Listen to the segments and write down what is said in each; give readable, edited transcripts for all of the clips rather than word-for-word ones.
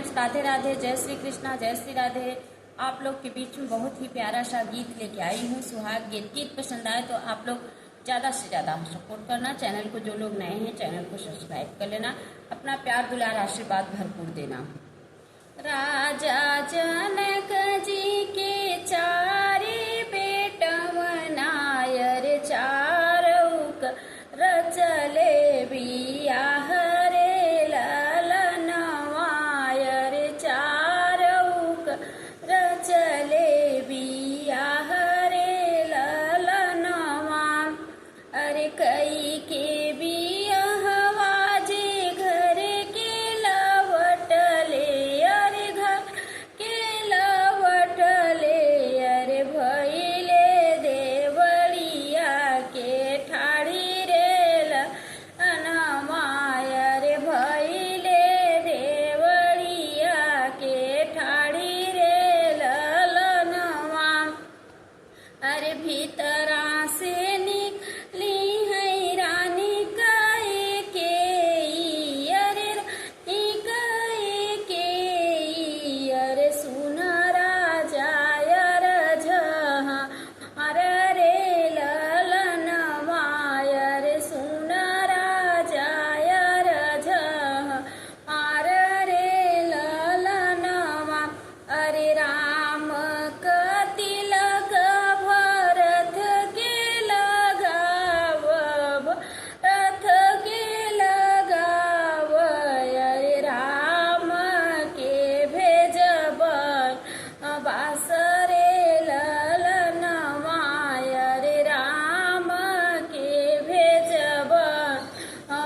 Friends, Radhe Radhe, जय श्री कृष्णा, जय श्री राधे। आप लोग के बीच में बहुत ही प्यारा सा गीत लेके आई हूँ, सुहाग गीत। गीत पसंद आए तो आप लोग ज़्यादा से ज़्यादा सपोर्ट करना। चैनल को जो लोग नए हैं चैनल को सब्सक्राइब कर लेना। अपना प्यार दुलार आशीर्वाद भरपूर देना। राजा जनक जी के चारे बेटवनायर चारौक रचले बियाह रे ललनवायर चारौक रचले बियाह रे ललनवा। अरे कई के बियाहवा जे घर के लवटले, अरे घर के लवटले, अरे भइले देवड़िया के ठाड़ी रे ललनवा। अरे भइले देवड़िया के ठाड़ी रे ललनवा। अरे भीतरा से निकली है रानी काहे के, अरे रानी काहे के, अरे सुन राजा जहाँ अरे रे ललनवा। अरे सुन राजा जहाँ अरे रे ललनवा। अरे राम का तिलक भरत के लगाव, भरत के लगाव। अरे राम के भेजब बासरे ललनवा। अरे राम के भेजब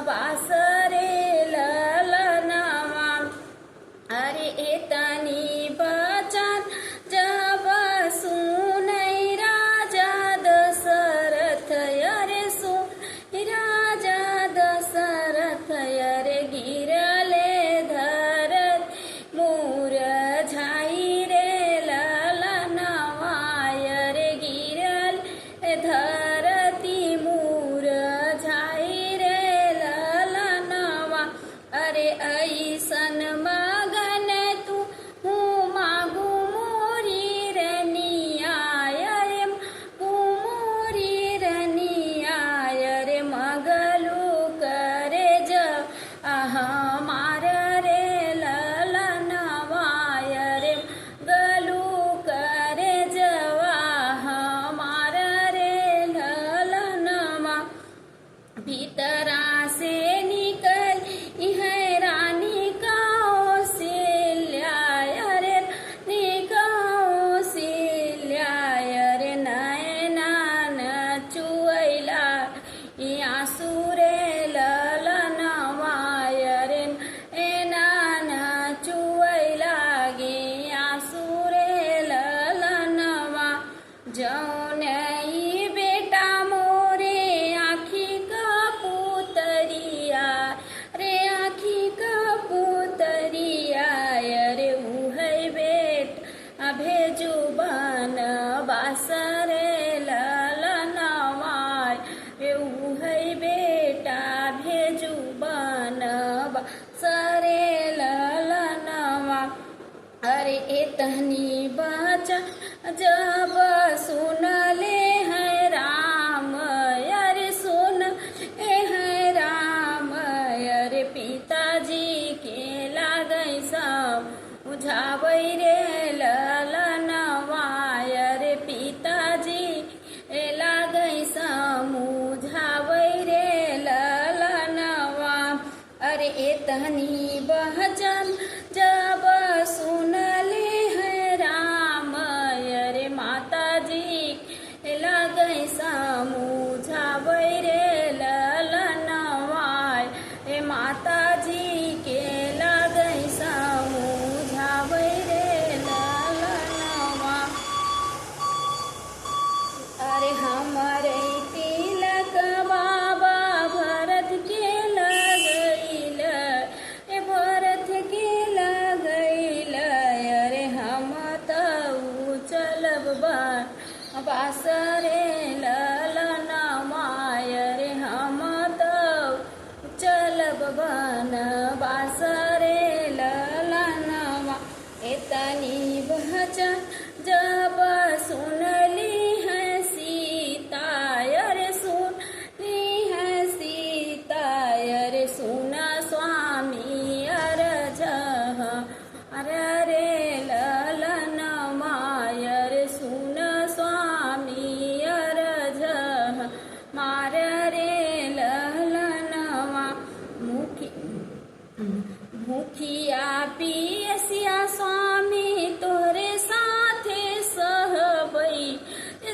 बासरे ललनवा। अरे एतनी बचन जब सुनै राजा दशरथ, अरे सुन राजा दशरथ। अरे गिरले धरत मुरझाई रे ललनवा। अरे गिरल धरती मुरझाई रे ललनवा। अरे ऐसन मगन तू मागू मोरी रनिया, अरे मोरी रनिया। अरे मगलू करे हमार रे ललनवा। अरे गलू करे जवा हमार रे ललनवा। भीतरा से निकल है रानी कौशल्या, अरे रानी कौशल्या। अरे नैना चुएला आंसू रे ललनवा। अरे नैना चुएला गे आंसू रे ललनवा। जौन ई बेटा मोरे आँखी का पुतरिया, रे आँखी का पुतरिया। अरे उहै बेट भेजू बन बासरे ललनवा। रे उहै बेटा भेजू बन बासरे ललनवा। अरे एतनी बचन जब सुनले है राम, अरे सुन है राम। अरे पिताजी के लागै समझाबै रे ललनवा। अरे पिताजी लागै समझाबै रे ललनवा। अरे एतनी बचन जब सुनले है राम, अरे माताजी लागै समझाबै रे ललनवा। रे माताजी के लागै समझाबै रे ललनवा। अरे हमरे तिलक बाबा भरत के लगैल, रे भरत के लगैल। अरे हम तो चलब बासरे ललनवा। अरे हम तो चलब बन बासरे ललनवा। बचन जब सुनली है सीता, अरे सुनली है सीता, अरे सुना स्वामी अरज, अरे ललन मायर सुन स्वामी अरज मार रे ललनवा। भूखिया पियसिया स्वामी तोहरे साथे सहबई,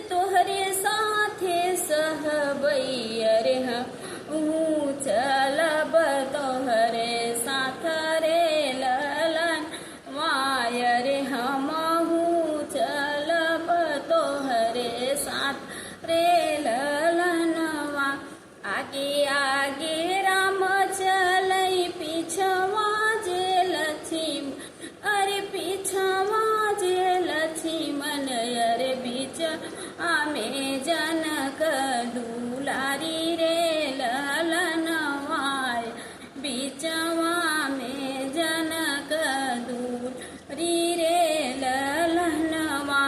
तोहरे साथे सहबई, अरे हम चलब तोहरे साथ रे ललन मायर, हम चलब तोहरे साथ रे ललनवा। आगे आगे राम चलई पीछवा जे लक्ष्मण, अरे पीछवा जे लक्ष्मण, अरे बीच आमे जनक दुलारी रे ललनवा, बीचवा में जनक दुलारी रे ललनवा।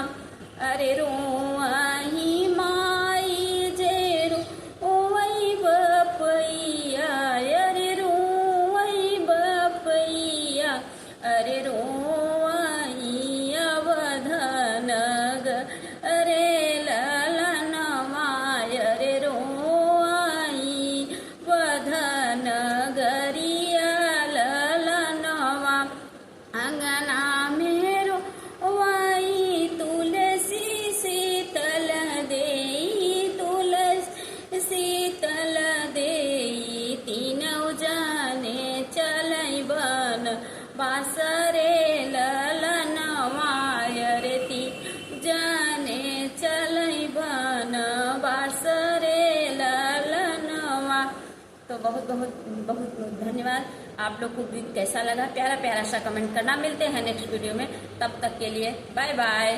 अरे रोवही माई जे रोवई बपैया, अरे रोवई बपैया, अरे रोवई अवधन अरे ललनवा, अरे रोवई वधन गरिया ललनवा। अंगना में रोवई तुलसी शीतल देई, तुलसी शीतल देई, तीनों जाने चलै बन बासरे ललनवा, अरे तीन जाने चलै बन बासरे ललनवा। तो बहुत बहुत बहुत धन्यवाद। आप लोग को गीत कैसा लगा, प्यारा प्यारा सा कमेंट करना। मिलते हैं नेक्स्ट वीडियो में, तब तक के लिए बाय बाय।